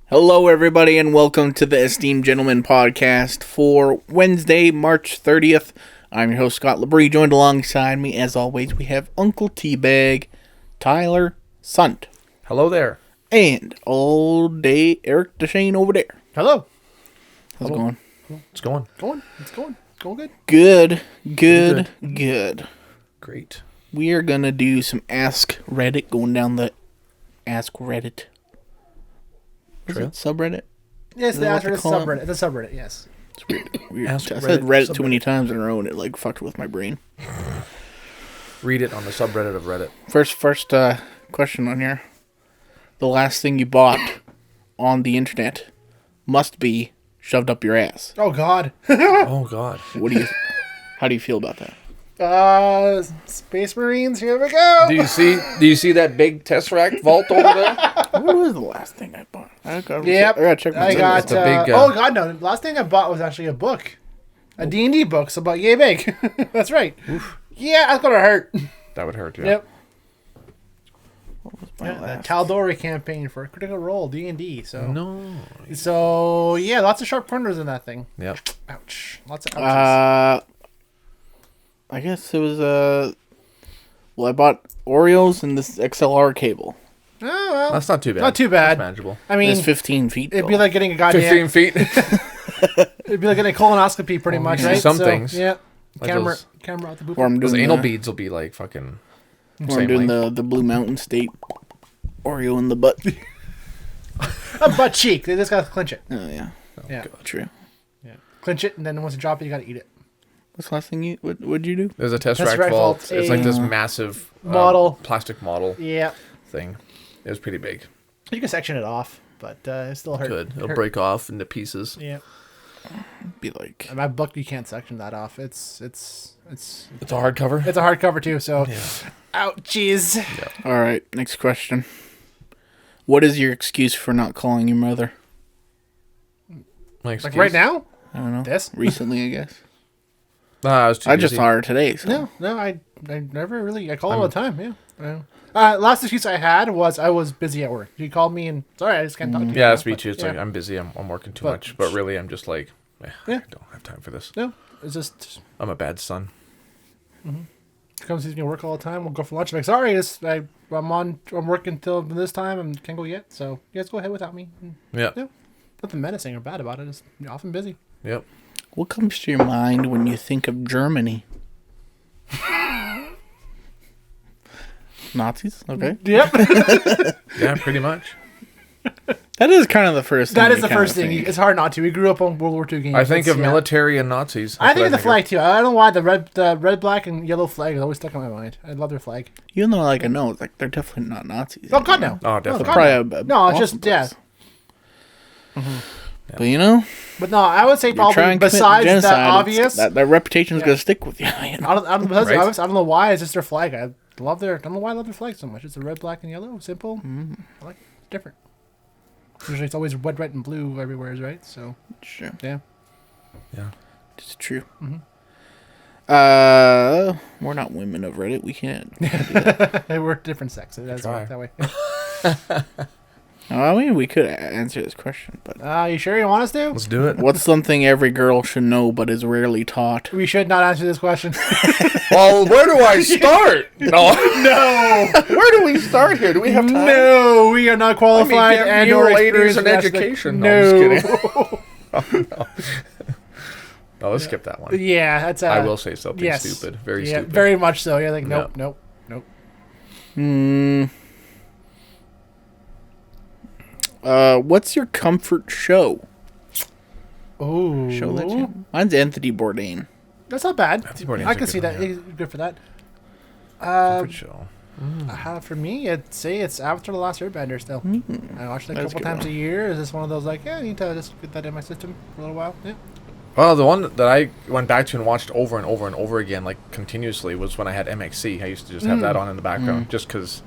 Hello, everybody, and welcome to the Esteemed Gentlemen podcast for Wednesday, March 30th. I'm your host, Scott Labrie. Joined alongside me, as always, we have Uncle Teabag, Tyler Sunt. Hello there. And all day Eric Deshane over there. Hello. How's it going? It's going. It's going good. Good. Great. We are going to do some Ask Reddit, going down the Ask Reddit. Is it subreddit? Yes, the Ask Reddit subreddit. It's a subreddit, yes. It's weird. Ask I said Reddit subreddit. too many times in a row and it fucked with my brain. Read it on the subreddit of Reddit. First question on here. The last thing you bought on the internet must be shoved up your ass. Oh, God. Oh, God. How do you feel about that? Space Marines, here we go. Do you see that big Tesseract vault over there? What was the last thing I bought? I gotta check my got, It's a big, oh, God, no. The last thing I bought was actually a book. A D&D book. It's about yay big. That's right. Oof. Yeah, that's going to hurt. That would hurt, yeah. Yep. What was my The last? Caldori campaign for Critical Role, D&D. No. Yeah, lots of sharp corners in that thing. Yep. Ouch. Lots of ouches. I guess it was I bought Oreos and this XLR cable. Oh, well. That's not too bad. Not too bad. That's manageable. I mean, It's 15 feet. it'd be though. like getting a goddamn... 15 feet. It'd be like getting a colonoscopy pretty much, see right? some things. Yeah. Like Camera those- out the boob. Or I'm Those doing anal the, beads will be like fucking... Or I'm same doing length. the Blue Mountain State Oreo in the butt. A butt cheek. They just gotta clinch it. Oh yeah. Yeah. True. Yeah. Clinch it, and then once you drop it, you gotta eat it. What's the last thing what'd you do? There's a Tesseract Tesseract vault. vault, It's like this a massive... model. plastic model Yeah. thing. It was pretty big. You can section it off, but it still hurt. Good. It'll hurt. break off into pieces. Yeah. Be like In my book, you can't section that off. It's It's a hardcover? a hardcover too. So, Yeah. ouchies. all right, next question. What is your excuse for not calling your mother? My Like excuse? right now. I don't know. This? Recently, I guess. Nah, I was too I just busy. saw her today. So. No, I never really. I call her all the time. Yeah. Last excuse I had was I was busy at work. She called me and sorry, I just can't talk to you. Yeah, now, that's me but, too. It's yeah. like I'm busy. I'm working too But- much. But really, I'm just like, I Yeah. don't have time for this. No, it's just. I'm a bad son. She comes sees me work all the time. We'll go for lunch. I'm like, sorry, I'm working till this time and can't go yet. So you guys go ahead without me. Yeah. Yeah. Nothing menacing or bad about it. Just often busy. Yep. What comes to your mind when you think of Germany? Nazis? Okay. Yep. Yeah, pretty much. That is kind of the first thing. That is you the kinda first thing. think. It's hard not to. We grew up on World War II games. I think of Yeah. military and Nazis. I That's think what of the flag too. I don't know why the red, black, and yellow flag is always stuck in my mind. I love their flag. Even though, I know, it's like they're definitely not Nazis. Oh God, no. Oh, No, definitely. God, Probably no. It's awesome just yeah. place. But you know, But no, I would say you're probably trying to commit besides genocide, that obvious. that reputation's gonna stick with you. You know? I don't, besides the Right. obvious, I don't know why. It's just their flag. I don't know why I love their flag so much. It's a red, black, and yellow. Simple. I like it. Different. Usually it's always red, and blue everywhere, right? So Sure, yeah. Yeah. it's true. Mm-hmm. We're not women of Reddit. We can't. We're different sexes. That's try. right, that way. I mean, we could answer this question, but You sure you want us to? Let's do it. what's something every girl should know but is rarely taught? We should not answer this question. Well, where do I start? No. No, Where do we start here? Do we have time? no, we are not I qualified mean, and you or ladies experienced in in aspect- education. No, No, I'm just kidding. No, let's skip that one. Yeah, that's. I will say something yes. stupid. Very yeah, stupid. very much so. You're like, Yeah. nope. What's your comfort show? Oh, Show that you. Mine's Anthony Bourdain. That's not bad. Anthony Bourdain's I a can good see one, that. yeah. He's good for that. Comfort show. For me, I'd say it's Avatar: The Last Airbender. Still, I watch it a That's a couple good times one. a year. Is this one of those like, I need to just get that in my system for a little while? Yeah. Well, the one that I went back to and watched over and over and over again, like continuously, was when I had MXC. I used to just have that on in the background, just because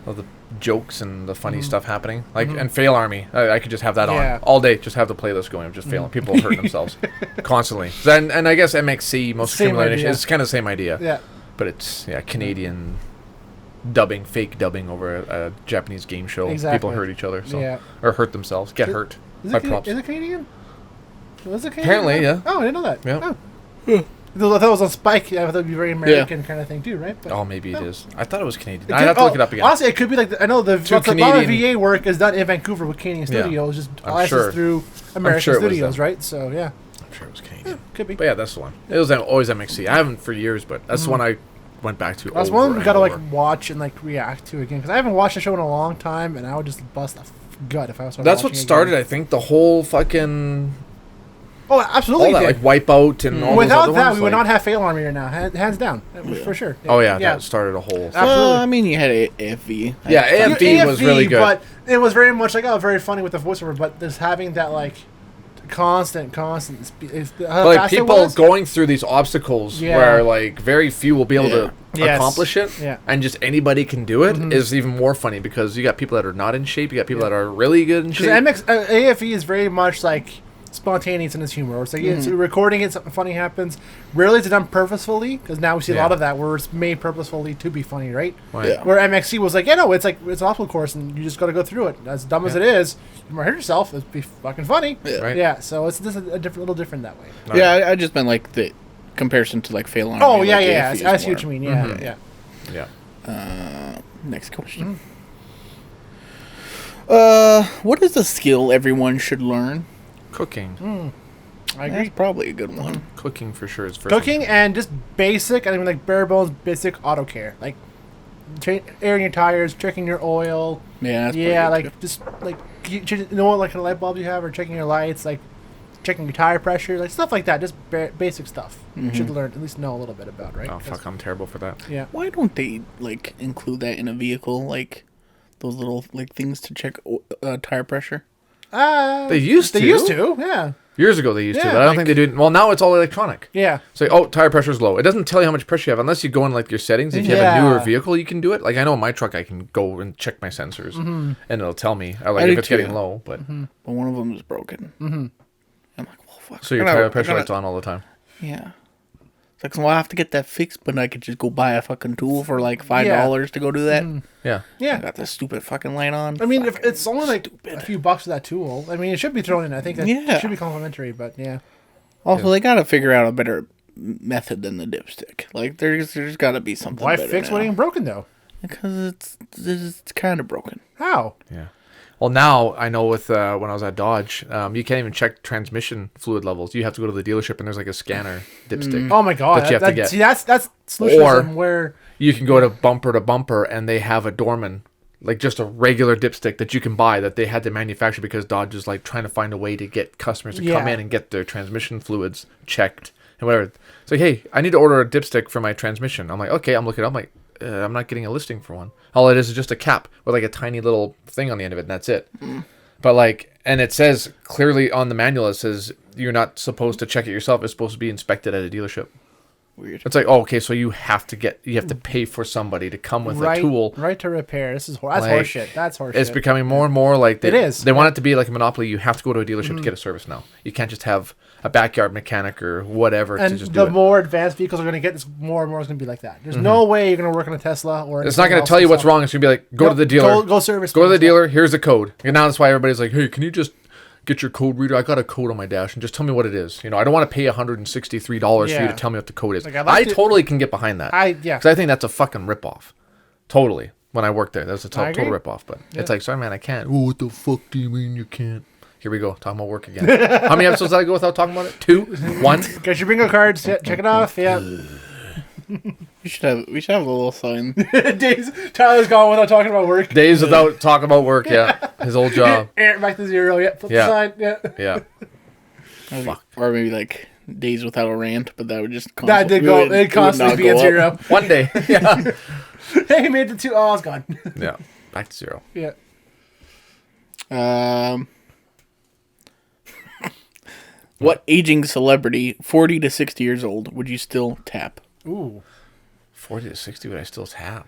of the jokes and the funny stuff happening. Like and Fail Army, I could just have that Yeah. on all day. Just have the playlist going of just failing people hurting themselves constantly. And I guess MXC, most Same criminal idea. it's kind of the same idea. Yeah. But it's Canadian fake dubbing over a Japanese game show. Exactly. People hurt each other, Yeah. or hurt themselves, get hurt by props. Is it Canadian? Was it Canadian? Apparently, yeah. Oh, I didn't know that. Yeah. Oh. I thought it was on Spike. I thought it would be very American kind of thing too, right? But, Oh, maybe it is. I thought it was Canadian. It I'd could- have to look it up again. Honestly, it could be like I know the Two lots of Canadian- VA work is done in Vancouver with Canadian Yeah. studios, just I'm licensed sure. through American sure it was studios, them. right? So yeah, I'm sure it was Canadian. could be. But yeah, that's the one. It was always MXC. I haven't for years, but that's the one I went back to. That's over one we and gotta over. like watch and like react to again because I haven't watched the show in a long time, and I would just bust a gut if I was. That's what started. I think the whole fucking Oh, absolutely. all that did. like Wipeout and all those Without other that, ones, we would like- not have Fail Army right now, hands down, for sure. Oh yeah, that started a whole. Absolutely. Well, I mean, you had AFV. Yeah, AFV was really good. But it was very much like very funny with the voiceover, but just having that like constant. But like people going through these obstacles Yeah. where like very few will be able to Yes. accomplish it, Yeah. and just anybody can do it is even more funny because you got people that are not in shape, you got people that are really good in shape. AFE is very much like spontaneous in its humor. It's like it's recording it, something funny happens. Rarely is it done purposefully because now we see a lot of that where it's made purposefully to be funny, right? Right. Yeah. Where MXC was like, it's like it's an obstacle course and you just got to go through it. As dumb as it is, you might hurt yourself. It'd be fucking funny. Yeah. Right. Yeah. So it's just a little different that way. Yeah, I just meant like the comparison to like Fail Army. Oh yeah, like yeah. AFV is I see more. what you mean. Yeah, yeah. Yeah. Next question. What is a skill everyone should learn? Cooking. I agree. That's probably a good one. Cooking for sure is first. Cooking and just basic, I mean, like bare bones, basic auto care, like airing your tires, checking your oil. Yeah, that's Yeah, pretty good, like just like you know what, like kind of light bulbs you have, or checking your lights, like checking your tire pressure, like stuff like that. Just basic stuff. You should learn, at least know a little bit about, right? Oh fuck, I'm terrible for that. Yeah. Why don't they like include that in a vehicle, like those little like things to check tire pressure? They used to. They used to. Yeah. Years ago they used to, Yeah, but I don't like- think they do. Well, now it's all electronic. Yeah. So, tire pressure's low. It doesn't tell you how much pressure you have unless you go in like your settings. If you have a newer Yeah. vehicle, you can do it. Like I know in my truck, I can go and check my sensors, and it'll tell me like I do if it's getting too. low. But But one of them is broken. I'm like, well, fuck. so your tire pressure light's on all the time. Yeah. It's like, so I have to get that fixed, but I could just go buy a fucking tool for like $5 to go do that. Yeah. I Yeah. got this stupid fucking light on. I mean, if Fucking it's only like a few bucks for that tool, I mean, it should be thrown in. I think that Yeah. should be complimentary, but yeah. Also, they gotta figure out a better method than the dipstick. Like, there's gotta be something. Why better fix what now. ain't broken though? Because it's kind of broken. How? Yeah. Well, now I know with when I was at Dodge, you can't even check transmission fluid levels. You have to go to the dealership and there's like a scanner dipstick. Oh my god! That you have to get. See, that's solutionism Or- where You can go to bumper and they have a Dorman, like just a regular dipstick that you can buy that they had to manufacture because Dodge is like trying to find a way to get customers to come Yeah. in and get their transmission fluids checked and whatever. It's like, hey, I need to order a dipstick for my transmission. I'm like, okay, I'm looking it up. I'm like, I'm not getting a listing for one. All it is just a cap with like a tiny little thing on the end of it, and that's it. But like, and it says clearly on the manual, it says you're not supposed to check it yourself. It's supposed to be inspected at a dealership. Weird. It's like, oh, okay, so you have to pay for somebody to come with a tool. right to repair. That's Like, horseshit. That's horseshit. It's becoming more and more like It is. They want it to be like a monopoly. You have to go to a dealership to get a service now. You can't just have a backyard mechanic or whatever and to just do the it. more advanced vehicles are going to get, this more and more is going to be like that. There's no way you're going to work on a Tesla or. It's not going anything to tell you else what's wrong. It's going to be like, go to the dealer. Go service. Go to the me. dealer. Here's the code. And now that's why everybody's like, hey, can you just get your code reader? I got a code on my dash and just tell me what it is. You know, I don't want to pay $163 for you Yeah. to tell me what the code is. Like, I'd like I to- totally can get behind that. Yeah. Because I think that's a fucking ripoff. Totally. When I worked there, that's a I total agree. ripoff. But it's like, sorry, man, I can't. Oh, what the fuck do you mean you can't? Here we go, talking about work again. How many episodes did I go without talking about it? 2? 1? Get your bingo cards. Check it off. Yeah. We should have a little sign. Days. Tyler's gone without talking about work. Days without talking about work, yeah. His old job. Back to zero. Yeah. Flip Yeah. the sign. Yeah. Yeah. Fuck. Or maybe like days without a rant, but that would just That did go. It constantly be at zero. One day. Yeah. Hey, he made the 2. Oh, it's gone. Yeah. Back to 0. Yeah. What aging celebrity, 40 to 60 years old, would you still tap? Ooh. 40 to 60 would I still tap?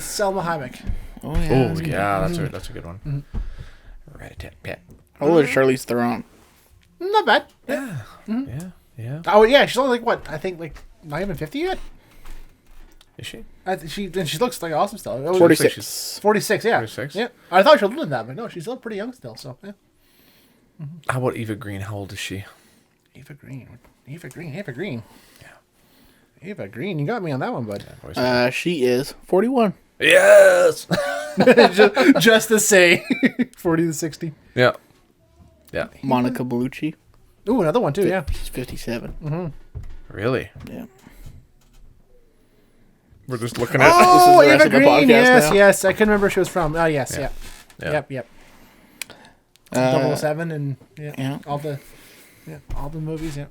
Selma Hayek. Oh Oh, yeah, that's a good one. Rat-a-tat-pat. How old is Charlize Theron? Not bad. Yeah. Oh yeah, she's only like what? I think like not even 50 yet. Is she? She looks like awesome still. 46. 46, yeah. 46? Yeah. I thought she was older than that, but no, she's still pretty young still. So yeah. How about Eva Green? How old is she? Eva Green. Yeah. Eva Green, you got me on that one, bud. She is 41. Yes. just to say, 40 to 60. Yeah. Yeah. Monica Bellucci. Ooh, another one too. Yeah. She's 57. Really? Yeah. We're just looking at. Oh, This is the rest Eva of the Green. podcast Yes, now. yes. I couldn't remember where she was from. Oh, yes. Yeah. Yeah. Yeah. Yep. 007 and Yeah. all the movies. Yeah.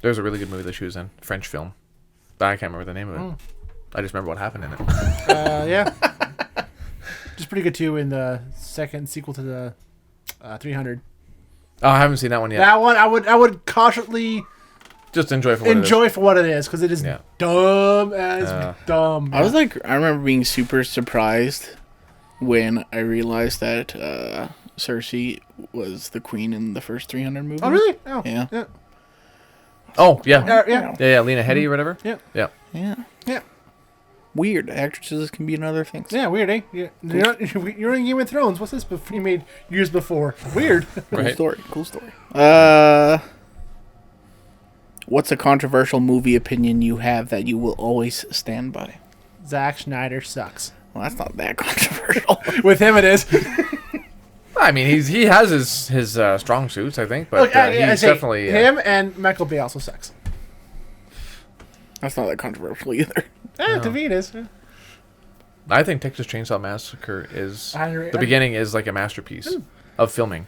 There's a really good movie that she was in, French film, but I can't remember the name of it. I just remember what happened in it. Yeah. Just pretty good too in the second sequel to the 300. Oh, I haven't seen that one yet. That one I would cautiously Just enjoy for what it is because it is Yeah. dumb as dumb. I remember being super surprised when I realized that Cersei was the queen in the first 300 movie. Oh really? Oh Yeah. Yeah. Oh yeah. Yeah. Yeah. Lena Headey or whatever. Yeah. Yeah. Yeah. Yeah. Weird. Actresses can be in other things. Yeah, weird, eh? You're in Game of Thrones. What's this you made years before? Weird. Cool Right. story. Cool story. What's a controversial movie opinion you have that you will always stand by? Zack Snyder sucks. Well, that's not that controversial. With him, it is. I mean, he has his strong suits, I think, but Look, he's definitely him and Michael Bay also sucks. That's not that controversial either. To me, it is. Yeah. I think Texas Chainsaw Massacre is the beginning is like a masterpiece of filming.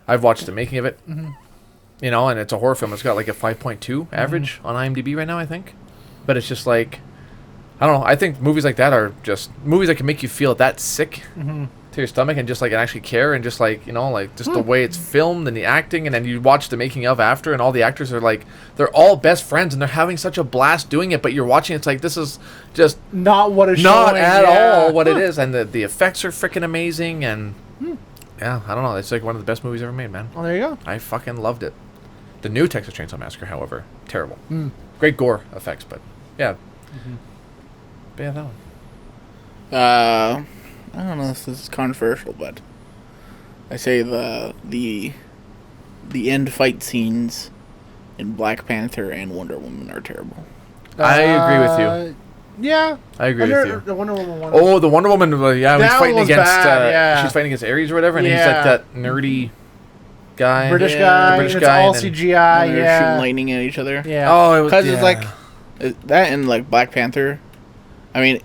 I've watched the making of it, you know, and it's a horror film. It's got like a 5.2 average on IMDb right now, I think. But it's just like, I don't know. I think movies like that are just movies that can make you feel that sick to your stomach and just like and actually care and just like, you know, like just the way it's filmed and the acting, and then you watch the making of after, and all the actors are like, they're all best friends and they're having such a blast doing it, but you're watching, it's like, this is just Not what it's not showing, at yeah. all what it is, and the effects are freaking amazing, and yeah, I don't know, it's like one of the best movies ever made, man. Oh, there you go. I fucking loved it. The new Texas Chainsaw Massacre, however, terrible. Great gore effects, but yeah. But yeah, that one. I don't know if this is controversial, but I say the end fight scenes in Black Panther and Wonder Woman are terrible. I agree with you. Yeah. I agree with you. The Wonder Woman one. Oh, the Wonder Woman, yeah, That he's fighting one was against bad, yeah. she's fighting against Ares or whatever, and he's Yeah. like that nerdy guy. British Yeah, guy. British It's guy, all and then- CGI. And they're Yeah. shooting lightning at each other. Yeah. Oh, it was Because it's like that and like Black Panther. I mean, it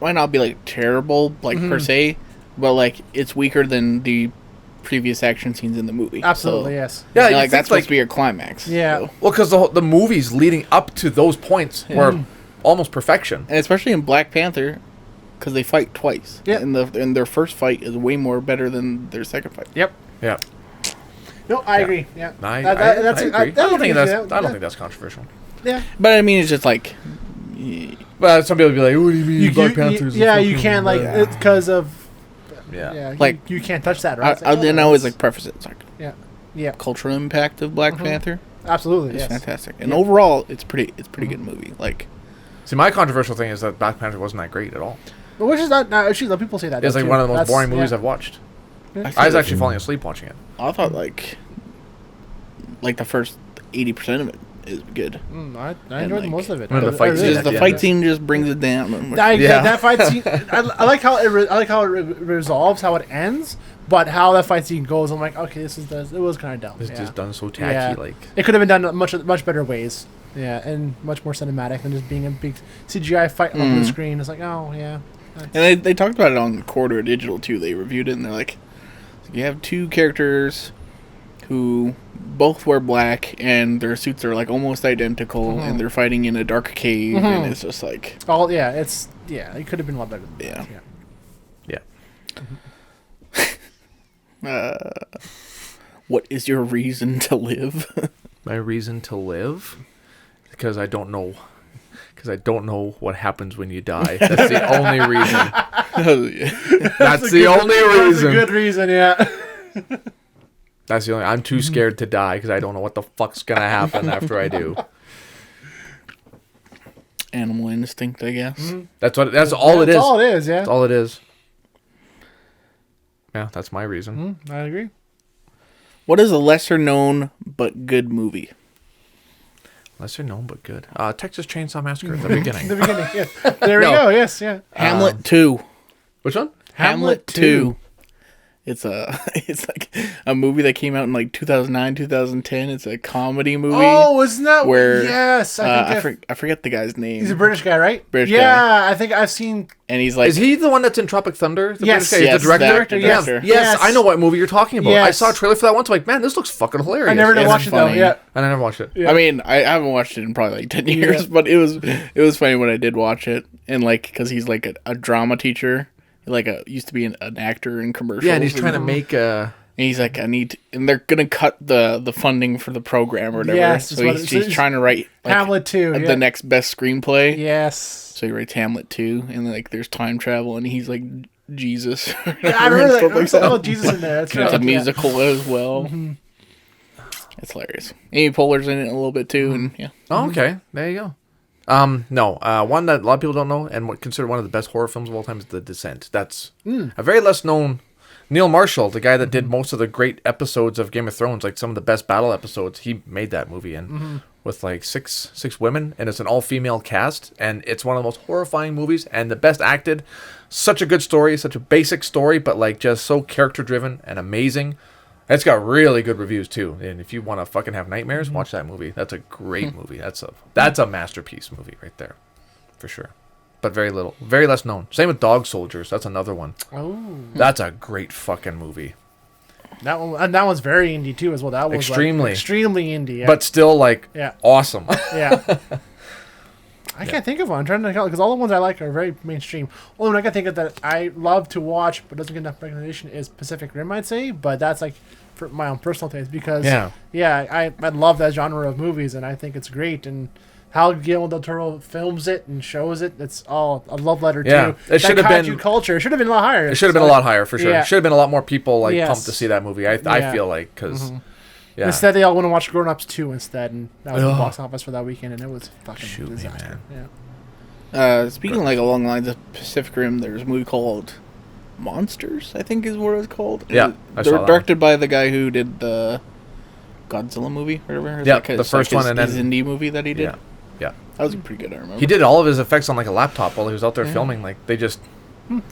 might not be like terrible like per se, but like it's weaker than the previous action scenes in the movie. Absolutely, So, yes. Yeah, like you that's think, supposed like- to be your climax. Yeah. So. well, because the movies leading up to those points were almost perfection. And especially in Black Panther, because they fight twice. Yeah. And their first fight is way more better than their second fight. Yep. Yeah, No, I agree. Yeah. I That's agree. I don't think that's controversial. Yeah. But I mean, it's just like, But some people would be like, "What do you mean Black Panther's?" a yeah, you fucking can't like blah." because of Yeah. Like- you can't touch that, right? It's like, then I always like preface it. It's like yeah, cultural impact of Black Panther absolutely, is yes. fantastic, and overall, it's pretty good movie. Like, See, my controversial thing is that Black Panther wasn't that great at all. But which is not actually, people say that. It's though, like too. one of the most That's- boring movies yeah. I've watched. Yeah. I was actually falling asleep watching it. I thought like the first 80% of it is good. I And, enjoyed like, most of it. when the fight I scene really Just at the the fight end. scene just brings it down. Yeah. That fight scene, I like how it resolves, how it ends, but how that fight scene goes, I'm like, okay, it was kind of dumb. It's yeah. just done so tacky, Yeah. like. It could have been done much better ways. Yeah, and much more cinematic than just being a big CGI fight on the screen. It's like, oh yeah. And they talked about it on Corridor Digital too. They reviewed it and they're like, you have two characters who both wear black and their suits are like almost identical and they're fighting in a dark cave and it's just like Oh yeah, it could have been a lot better than Yeah. that. Yeah. what is your reason to live? My reason to live? Because I don't know. Because I don't know what happens when you die. That's the only reason. That's the only That's a reason. good reason, yeah. That's the only. I'm too scared to die because I don't know what the fuck's gonna happen after I do. Animal Instinct, I guess. Mm-hmm. That's all it is. That's all it is, yeah. That's all it is. Yeah, that's my reason. I agree. What is a lesser known but good movie? Lesser known but good. Texas Chainsaw Massacre at the beginning. The beginning, yeah. There we go, yes, yeah. Hamlet 2. Which one? Hamlet 2. It's like a movie that came out in like 2009, 2010. It's a comedy movie. Oh, isn't that where? Yes, I forget the guy's name. He's a British guy, right? British yeah, guy. I think I've seen. And he's like, is he the one that's in Tropic Thunder? The Yes. British guy? He's the director. Yes. Yes, I know what movie you're talking about. I Yes. saw a trailer for that once. I'm like, man, this looks fucking hilarious. I never did It's watch it though. funny. Yeah, And I never watched it. Yeah. I mean, I haven't watched it in probably like 10 years, but it was funny when I did watch it. And like, because he's like a drama teacher. Like used to be an actor in commercials. Yeah, and he's trying to make And he's like, and they're gonna cut the funding for the program or whatever. Yes, so he's trying to write like, Hamlet 2. the Yeah. next best screenplay. Yes. So he writes Hamlet 2, and like there's time travel, and he's like Jesus. Yeah, I remember that. Stuff There's that. little Jesus in there. That's And it's a right. musical as well. It's hilarious. Amy Poehler's in it a little bit too, and yeah. Oh, okay. There you go. No. One that a lot of people don't know and considered one of the best horror films of all time is The Descent. That's a very less known. Neil Marshall, the guy that did most of the great episodes of Game of Thrones, like some of the best battle episodes, he made that movie in with like six women, and it's an all-female cast, and it's one of the most horrifying movies and the best acted. Such a good story, such a basic story, but like just so character-driven and amazing. It's got really good reviews too, and if you want to fucking have nightmares, watch that movie. That's a great movie. That's a masterpiece movie right there, for sure. But very less known. Same with Dog Soldiers. That's another one. Oh, That's a great fucking movie. that one. And that one's very indie too, as well. That was Extremely. extremely indie. Yeah. But still, like, Yeah. awesome. yeah. I can't think of one. I'm trying to because all the ones I like are very mainstream. Only one I can think of that I love to watch but doesn't get enough recognition is Pacific Rim, I'd say. But that's like for my own personal taste because I love that genre of movies and I think it's great and how Guillermo del Toro films it and shows it. It's all a love letter Yeah. to It should have kaiju been- culture. It should have been a lot higher. It should have been a lot higher, for sure. Yeah. Should have been a lot more people, like, Yes. pumped to see that movie, I Yeah. feel like, because... Yeah. Instead, they all went to watch Grown Ups 2 instead, and that was the Ugh. box office for that weekend, and it was fucking Shoot me, disaster. man. Yeah. Speaking like along the lines of Pacific Rim, there's a movie called Monsters, I think is what it was called. Yeah, I saw They're that directed by the guy who did the Godzilla movie, or whatever. Yeah, Like the first one, and his then- indie movie that he did. Yeah. Yeah. That was pretty good, I remember. He did all of his effects on, like, a laptop while he was out there filming. Like, they just...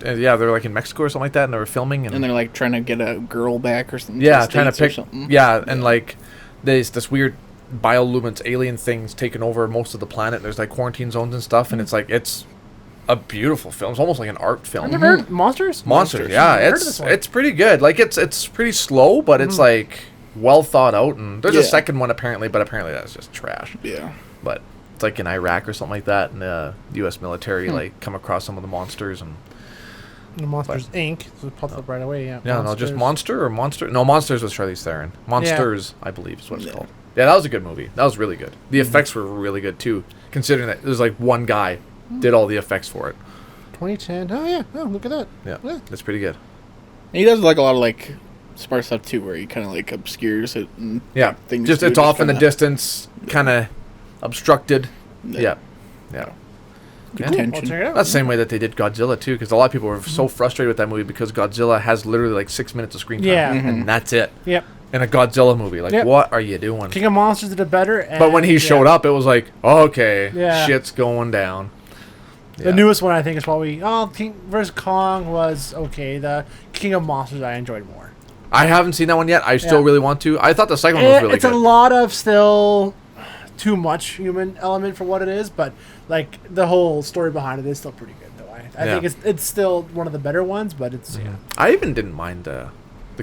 yeah, they were, like, in Mexico or something like that, and they were filming. And they're like trying to get a girl back or something. Yeah, the trying to States or pick... something. Yeah, and, like, there's this weird bioluminescent alien things taking over most of the planet. There's, like, quarantine zones and stuff, and it's, like, it's a beautiful film. It's almost like an art film. I never heard Monsters? Monsters, yeah. I've heard of this one. It's pretty good. Like, it's pretty slow, but it's, like, well thought out. And there's a Yeah. second one, apparently, but apparently that's just trash. Yeah. But it's, like, in Iraq or something like that, and the U.S. military, like, come across some of the monsters and... The Monsters Inc. So it popped up right away, yeah. Yeah, no, just Monster or Monster? No, Monsters was Charlize Theron. Monsters, I believe, is what it's Yeah. called. Yeah, that was a good movie. That was really good. The effects were really good, too, considering that there's, like, one guy did all the effects for it. 2010. Oh, yeah. Oh, look at that. Yeah, that's pretty good. And he does like a lot of like smart stuff too, where he kind of like obscures it. And Yeah, things just too, it's off in the kinda- distance, kind of obstructed. Yeah. Good Yeah. I'll tension. check it out. That's the same way that they did Godzilla too, because a lot of people were so frustrated with that movie because Godzilla has literally like 6 minutes of screen time, Yeah. and that's it. Yep. In a Godzilla movie, like Yep. what are you doing? King of Monsters did it better. And, But when he showed up, it was like, okay, Yeah. shit's going down. The newest one I think is probably King vs Kong was okay. The King of Monsters I enjoyed more. I haven't seen that one yet. I still Yeah. really want to. I thought the second one was really It's good. a lot of still too much human element for what it is, but like the whole story behind it is still pretty good though. I Yeah. think it's still one of the better ones, but it's I even didn't mind the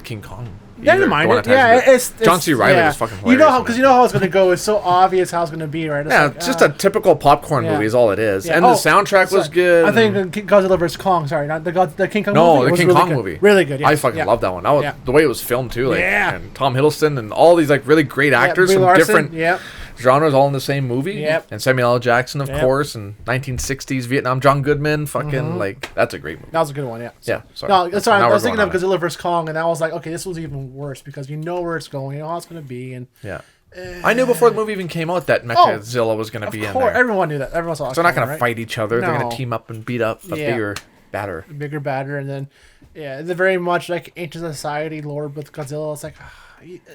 King Kong. Yeah, I didn't either. mind The one it. that Yeah, ties into- it's John C. Reilly yeah. was fucking You know hilarious how in because it. you know how it's going to go. It's so obvious how it's going to be, right? It's Yeah, like, it's just a typical popcorn yeah. movie is all it is. Yeah. And the soundtrack was good. I think Godzilla vs Kong. Sorry, not the King Kong. No, movie the was King really Kong good. movie. Really good. Yes. I fucking yeah. love that one. That was, Yeah. the way it was filmed too. Like, Yeah. and Tom Hiddleston and all these like really great actors Brie from Larson, different. Yeah. genres all in the same movie. Yep. And Samuel L. Jackson, of Yep. course, and 1960s Vietnam, John Goodman, fucking, like, that's a great movie. That was a good one, yeah. So, Yeah, sorry. No, that's sorry. Now I we're was thinking going of on it. Godzilla vs. Kong, and I was like, okay, this one's even worse because you know where it's going, you know how it's going to be, and Yeah. I knew before the movie even came out that Mechagodzilla was going to be in course, there. everyone knew that. Everyone saw it. So they're not going right? to fight each other. They're going No. to team up and beat up a Yeah. bigger, badder. Bigger, badder, and then it's a very much like ancient society lore with Godzilla. It's like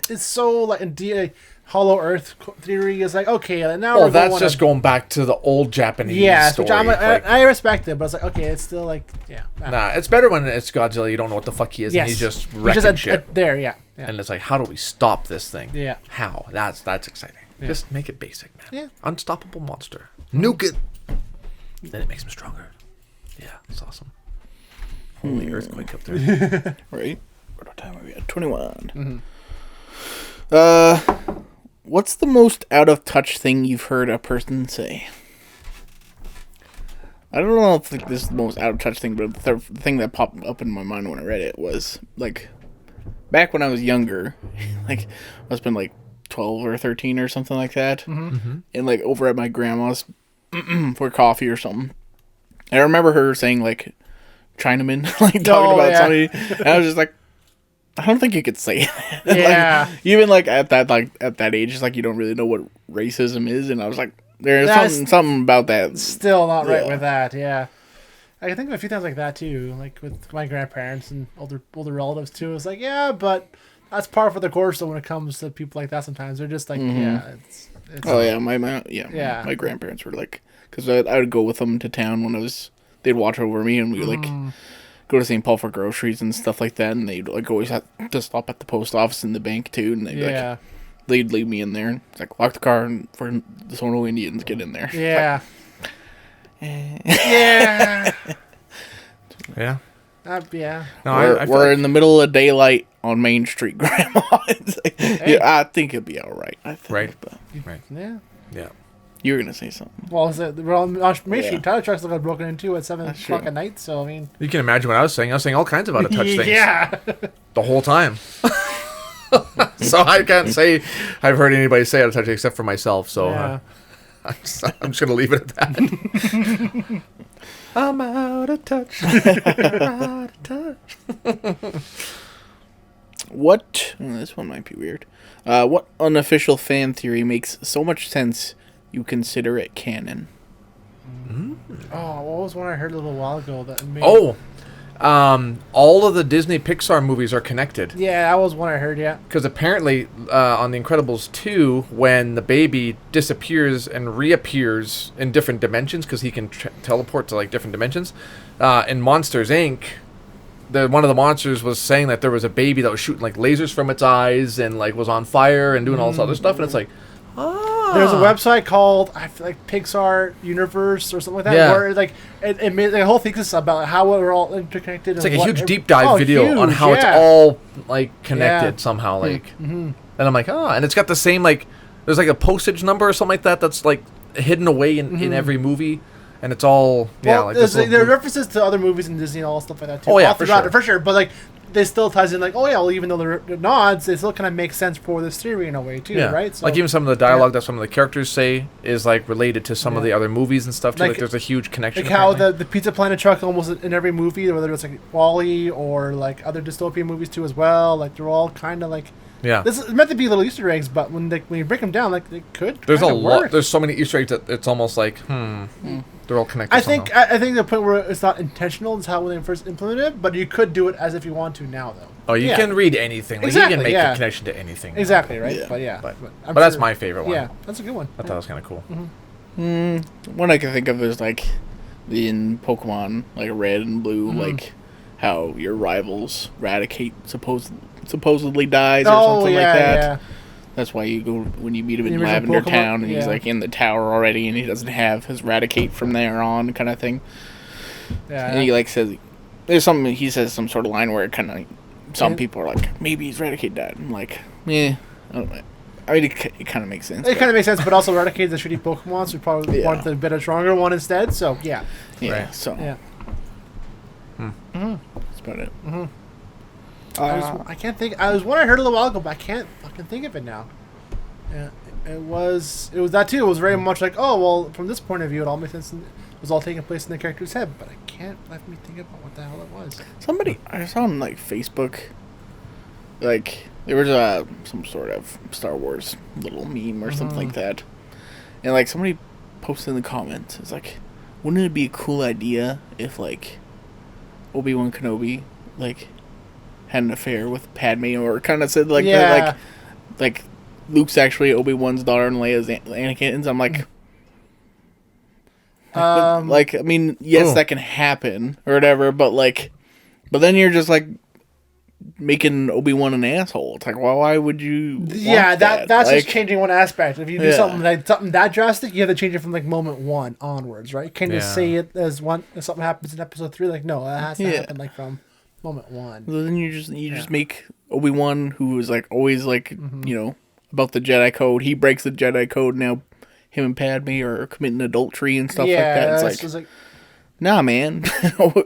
it's so like Hollow Earth theory is like okay, now Well, we're that's going just going back to the old Japanese yeah, story. which I'm like, Like, I respect it, but it's like okay, it's still like yeah, nah, it's better when it's Godzilla. You don't know what the fuck he is, yes, and he's just He's wrecking just shit. there, yeah, And it's like, how do we stop this thing? Yeah. How? That's exciting. Yeah. Just make it basic, man. Yeah. Unstoppable monster. Nuke it. Then it makes him stronger. Yeah, it's awesome. Holy earthquake up there. Right? What time are we at? 21. Mm-hmm. What's the most out of touch thing you've heard a person say? I don't know if this is the most out of touch thing, but the thing that popped up in my mind when I read it was like back when I was younger, like I must have been like 12 or 13 or something like that, and like over at my grandma's for coffee or something. I remember her saying like Chinaman, like talking about somebody, and I was just like, I don't think you could say that. Yeah. Like, even like at that age, it's like you don't really know what racism is, and I was like, there's something about that. Still not right Yeah. with that, yeah. I can think of a few things like that too, like with my grandparents and older relatives too. It's like, yeah, but that's par for the course. Though when it comes to people like that, sometimes they're just like, yeah, it's Oh yeah, my grandparents were like, because I would go with them to town when they'd watch over me, and we would like go to St. Paul for groceries and stuff like that, and they'd like always have to stop at the post office and the bank too, and they'd leave me in there. It's like lock the car and for the Sono Indians get in there. yeah, Yeah. yeah. No, we're I feel like in the middle of daylight on Main Street, Grandma. It's like, yeah, I think it'll be all right. I think, Right. but Right. Yeah. Yeah. you were gonna say something. Well, we're on Main Street. Yeah. Tire trucks got broken into at 7 That's o'clock true. at night. So I mean, You can imagine what I was saying. I was saying all kinds of out of touch things. yeah, The whole time. So I can't say I've heard anybody say out of touch except for myself. So yeah. I'm just going to leave it at that. I'm out of touch. Out of touch. This one might be weird. What unofficial fan theory makes so much sense you consider it canon? Oh, what was one I heard a little while ago that made? All of the Disney Pixar movies are connected. yeah, that was one I heard. Yeah, Because apparently on The Incredibles 2, when the baby disappears and reappears in different dimensions, because he can teleport to like different dimensions, in Monsters, Inc., one of the monsters was saying that there was a baby that was shooting like lasers from its eyes and like was on fire and doing all this other stuff, and it's like, there's a website called I feel like Pixar Universe or something like that, Yeah. where like it made the whole thesis about how we're all interconnected. It's like a huge deep dive video on how it's all like connected somehow, like. And I'm like, and it's got the same like, there's like a postage number or something like that that's like hidden away in every movie, and it's all Well, like there's, this there are little- references to other movies in Disney and all stuff like that too. Oh, yeah, All for throughout sure. it, for sure. But like, they still ties in like, oh yeah, well, even though they're nods, it still kind of makes sense for this theory in a way too, yeah, right? So, like even some of the dialogue that some of the characters say is like related to some of the other movies and stuff too. Like, Like- there's a huge connection. like how apparently. the Pizza Planet truck almost in every movie, whether it's like Wall-E or like other dystopian movies too as well. Like they're all kind of like yeah. this is meant to be little Easter eggs, but when you break them down, like they could. There's a kinda lot. work. There's so many Easter eggs that it's almost like they're all connected. I think somehow. I think the point where it's not intentional is how when they first implemented it, but you could do it as if you want to now though. Oh, you Yeah. can read anything. Like, Exactly, you can make yeah. a connection to anything. now. Exactly right, Yeah. but yeah, But, I'm but that's sure- my favorite one. Yeah, that's a good one. I thought it was kind of cool. One I can think of is like in Pokemon, like Red and Blue, like how your rivals Raticate supposedly dies or something like that. Yeah. That's why you go when you meet him The in original Lavender Pokemon? Town, and he's Yeah. like in the tower already, and he doesn't have his Raticate from there on, kind of thing. Yeah. And he like says, there's something he says some sort of line where it kind of some Yeah. people are like, maybe his Raticate died. I'm like, I don't know. I mean, it kind of makes sense. It but- kind of makes sense, but also Raticate's a shitty Pokemon, so we probably Yeah. want the better, stronger one instead. So yeah, yeah. Right. So yeah. that's about it. I can't think. I was one I heard a little while ago, but I can't fucking think of it now. Yeah. It was that too. It was very much like, oh well, from this point of view, it all makes sense. It was all taking place in the character's head, but I can't let me think about what the hell it was. Somebody I saw on like Facebook, like there was some sort of Star Wars little meme or something like that, and like somebody posted in the comments, it's like, wouldn't it be a cool idea if like Obi-Wan Kenobi like had an affair with Padme, or kind of said like that, like Luke's actually Obi-Wan's daughter and Leia's Anakin's. I'm like, like I mean, yes, that can happen or whatever, but then you're just like making Obi-Wan an asshole. It's like, well, why would you? Yeah, that's like, just changing one aspect. If you do something that drastic, you have to change it from like moment 1 onwards, right? You can't just say it as if something happens in episode 3. Like, no, that has to happen like from moment 1. So then you just make Obi-Wan, who is like always like about the Jedi code. He breaks the Jedi code. Now him and Padme are committing adultery and stuff like that. It's like, nah, man.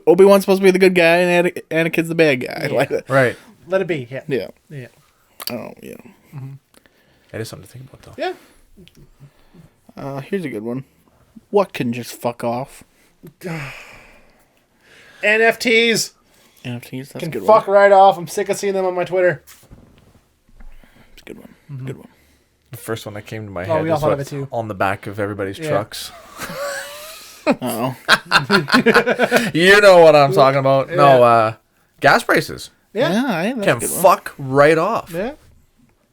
Obi-Wan's supposed to be the good guy, and Anakin's the bad guy. Yeah. Like, right. Let it be. Yeah. Oh, yeah. That is something to think about, though. Yeah. Here's a good one. What can just fuck off? NFTs. NFTs, that's can a good fuck one. right off. I'm sick of seeing them on my Twitter. It's a good one. Good one. The first one that came to my head we all is thought of it too. on the back of everybody's trucks. Uh-oh. You know what I'm talking about. Yeah. No, gas prices. Yeah, can fuck right off. Yeah.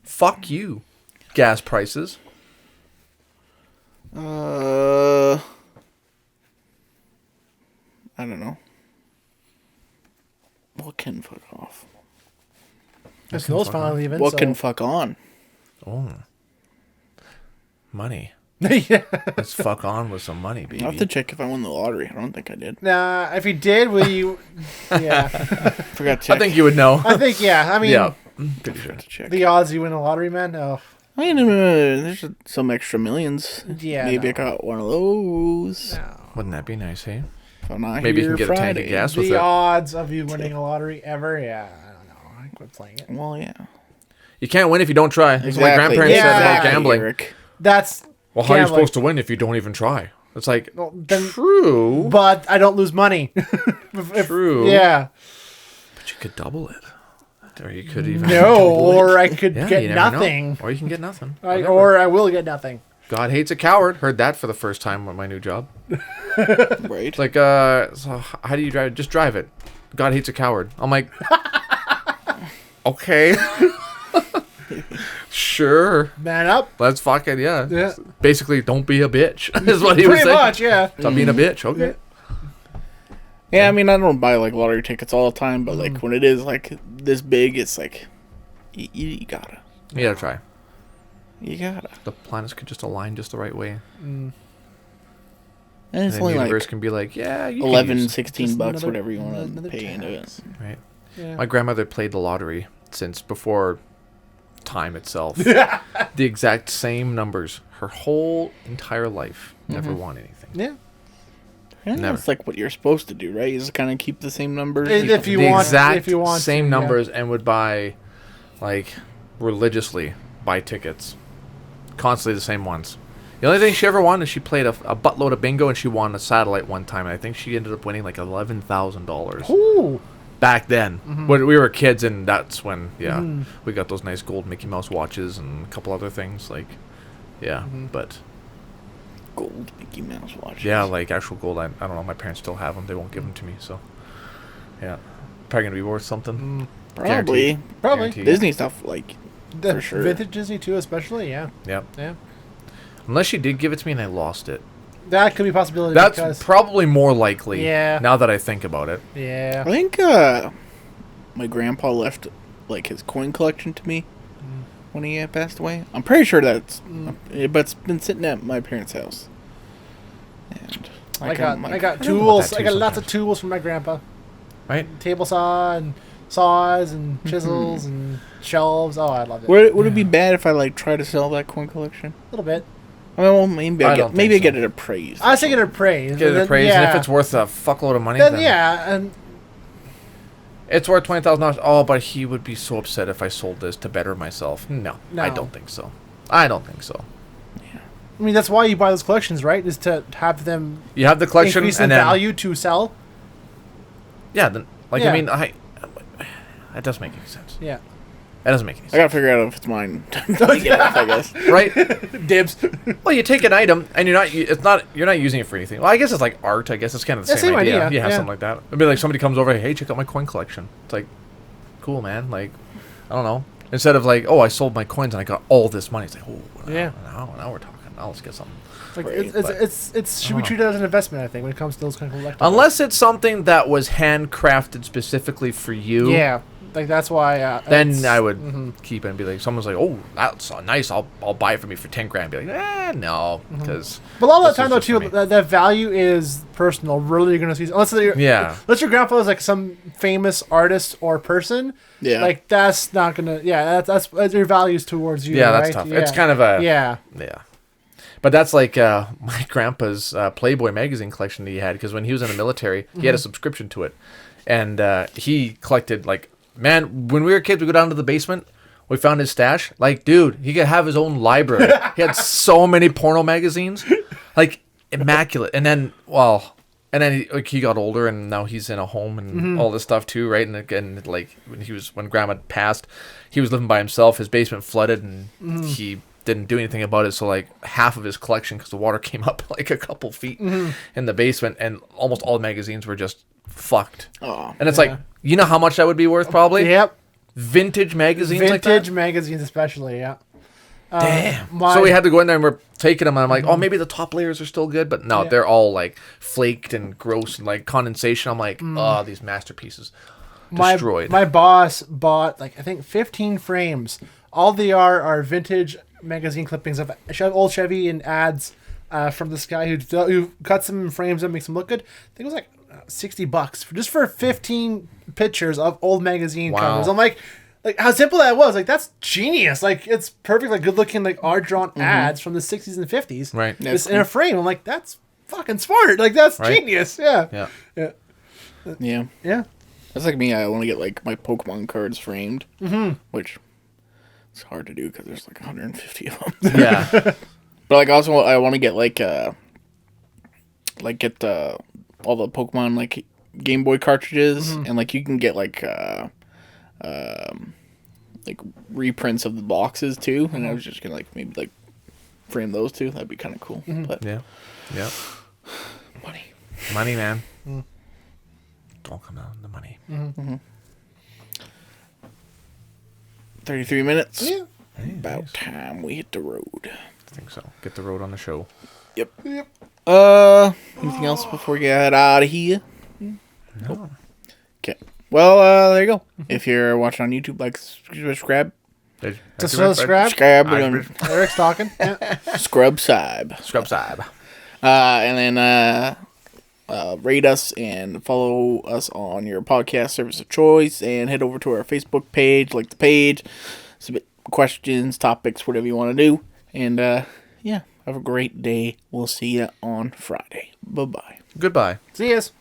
Fuck you, gas prices. I don't know. What can fuck off? The snow's finally leaving. What can fuck on? Oh. Money. Yeah. Let's fuck on with some money, baby. I'll have to check if I won the lottery. I don't think I did. Nah, if you did, will you? Yeah. Forgot to check. I think you would know. I think, yeah. I mean, yeah. Pretty sure. To check. the odds you win a lottery, man. Oh. I mean, there's some extra millions. Yeah. Maybe I got one of those. No. Wouldn't that be nice, hey? If I'm not Maybe you here can get Friday. a tank of gas with The it. odds of you winning a lottery ever, yeah. I don't know. I quit playing it. Well, yeah. You can't win if you don't try. That's what my grandparents said about gambling. Eric. That's Well, how are you gambling. supposed to win if you don't even try? It's like, Well, then- true. But I don't lose money. True. Yeah. But you could double it. Or you could even No, double it. or I could Yeah, get you never know. nothing. Or you can get nothing. Or I will get nothing. God hates a coward. Heard that for the first time with my new job. Right. It's like, so how do you drive? Just drive it. God hates a coward. I'm like, okay. Sure. Man up. Let's fuck it, yeah. Yeah. Basically, don't be a bitch, is what he was Pretty saying. much, yeah. Stop being a bitch, okay. Yeah, I mean, I don't buy like lottery tickets all the time, but like when it is like this big, it's like you gotta. You gotta try. You gotta. The planets could just align just the right way. And And it's then only the universe like can be like, yeah, you can 11, use- 16 just bucks, another- whatever you want to another pay into it. tax. Right. Yeah. My grandmother played the lottery since before time itself. The exact same numbers. Her whole entire life. Never won anything. Yeah. And Never. that's like what you're supposed to do, right? Is kind of keep the same numbers. If you The want, exact if you want same to, numbers and would buy, like, religiously buy tickets. Constantly the same ones. The only thing she ever won is she played a buttload of bingo and she won a satellite one time. And I think she ended up winning like $11,000. Ooh. Back then, when we were kids, and that's when, we got those nice gold Mickey Mouse watches and a couple other things, like, but, gold Mickey Mouse watches. yeah, like, actual gold, I don't know, my parents still have them, they won't give them to me, so, yeah, probably gonna be worth something. Probably. Guaranteed. Disney stuff, like, The for sure. vintage Disney too, especially. Yeah. Yep. Yeah. Unless she did give it to me and I lost it. That could be a possibility. That's because, probably more likely, Yeah. now that I think about it. yeah. I think my grandpa left like his coin collection to me when he passed away. I'm pretty sure that's, but it's been sitting at my parents' house. And I don't got like- I don't know tools. about that I got too lots of sometimes. tools from my grandpa. Right? Table saw and saws and chisels and shelves. Oh, I loved it. Would it be bad if I like try to sell that coin collection? A little bit. I mean, well, maybe I I don't get maybe I think get so. it appraised. I was thinking of praise. Get it appraised, and if it's worth a fuckload of money, then yeah, and it's worth $20,000. Oh, but he would be so upset if I sold this to better myself. No, I No. don't think so. I don't think so. I mean, that's why you buy those collections, right? Is to have them You have the collection increase and in then value to sell. yeah, then like Yeah. I mean, it doesn't make any sense. Yeah. It doesn't make any I sense, gotta figure out if it's mine. I guess. right? Dibs. Well, you take an item and you're not using it for anything. Well, I guess it's like art. I guess it's kind of the Yeah, same same idea. idea, Yeah, yeah. something like that. It'd be like somebody comes over, hey, check out my coin collection. It's like, cool, man. Like, I don't know. Instead of like, oh, I sold my coins and I got all this money. It's like, oh, Yeah. Now we're talking. Now let's get something. Like Right, it's should be treated as an investment, I think, when it comes to those kind of collectibles. Unless it's something that was handcrafted specifically for you. Yeah. Like that's why. Then I would keep it and be like, someone's like, oh, that's nice. I'll buy it for me for 10 grand. Be like, no, because. But a lot of the time, though, too, that value is personal. Really, you're gonna see unless your grandfather's like some famous artist or person. Yeah. Like that's not gonna. Yeah, that's your values towards you. Yeah, right? that's tough. Yeah. It's kind of a. Yeah. Yeah. But that's like my grandpa's Playboy magazine collection that he had, because when he was in the military, he had a subscription to it. And he collected, like, man, when we were kids, we go down to the basement, we found his stash. Like, dude, he could have his own library. He had so many porno magazines. Like, immaculate. And then, he got older, and now he's in a home and all this stuff too, right? And again, like, when grandma passed, he was living by himself. His basement flooded, and he didn't do anything about it, so like half of his collection, because the water came up like a couple feet in the basement, and almost all the magazines were just fucked. Oh, And it's like, you know how much that would be worth, probably? Yep. Vintage magazines like that? Vintage magazines, especially. Yeah. Damn. So we had to go in there and we're taking them, and I'm like, oh, maybe the top layers are still good, but no, they're all like flaked and gross and like condensation. I'm like, oh, these masterpieces destroyed. My boss bought like I think 15 frames. All they are vintage magazine clippings of old Chevy and ads from this guy who cuts them and frames them, makes them look good. I think it was like $60 for 15 pictures of old magazine covers. I'm like how simple that was. Like that's genius. Like it's perfect. Like good looking like art drawn ads from the 60s and 50s. Right. It's in a frame. I'm like that's fucking smart. Like that's genius. Yeah. Yeah. yeah. That's like me. I want to get like my Pokemon cards framed, which it's hard to do because there's like 150 of them. Yeah. But like also I want to get like get all the Pokemon like Game Boy cartridges, and like you can get like reprints of the boxes too, and I was just gonna like maybe like frame those too. That'd be kind of cool. But Yeah. Money, man. Don't come down to money. 33 minutes. Yeah. About time we hit the road. I think so. Get the road on the show. Yep. Anything else before we get out of here? No. Okay. Well, there you go. If you're watching on YouTube, like, subscribe. Subscribe. Eric's talking. Yeah. Scrub side. And then rate us and follow us on your podcast service of choice, and head over to our Facebook page, like the page, submit questions, topics, whatever you want to do. And have a great day. We'll see you on Friday. Bye-bye. Goodbye. See yous.